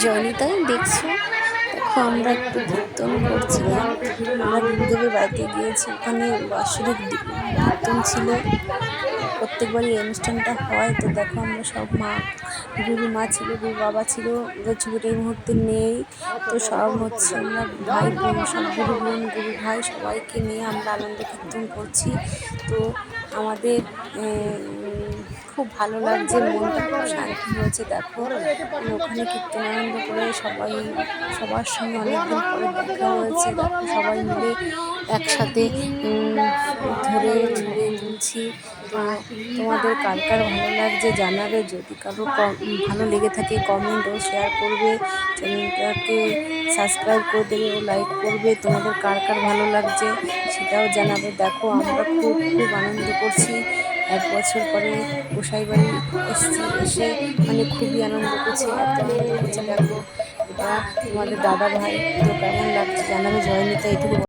জয়নিতাই দেখছো, দেখো আমরা একটু কীর্তন করছিলাম। আমরা গুরুদেবের বাড়িতে গিয়েছি, ওখানে বাৎসরিক কীর্তন ছিল। প্রত্যেকবারই এই অনুষ্ঠানটা হয়। তো দেখো আমরা সব গুরু মা ছিল, গুরু বাবা ছিল, ওদের ছবিটা এই মুহূর্তে নেই। তো সব হচ্ছে আমরা ভাই বোন, সব গুরু বোন গুরু ভাই সবাইকে নিয়ে আমরা আনন্দ কীর্তন করছি। তো আমাদের খুব ভালো লাগছে, মনটা খুব শান্তি হয়েছে। দেখো ওখানে কীর্তন আনন্দ করে সবার সঙ্গে অনেকদিন পরে দেখা হয়েছে। দেখো সবাই মিলে একসাথে ধরে ছবি তুলছি। তো তোমাদের কার কার ভালো লাগছে জানাবে। যদি কারো ভালো লেগে থাকে কমেন্ট ও শেয়ার করবে, চ্যানেলটাকে সাবস্ক্রাইব করে দেবে ও লাইক করবে। তোমাদের কার কার ভালো লাগছে সেটাও জানাবে। দেখো আমরা খুব আনন্দ করছি। 1 বছর পরে গোসাই বাড়ি এসছি, এসে মানে খুবই আনন্দ করছি, এত আনন্দ করছে। দেখো এটা তোমাদের দাদা ভাই। তো কেমন লাগছে জানাবে। জয়নিতা এইটুকু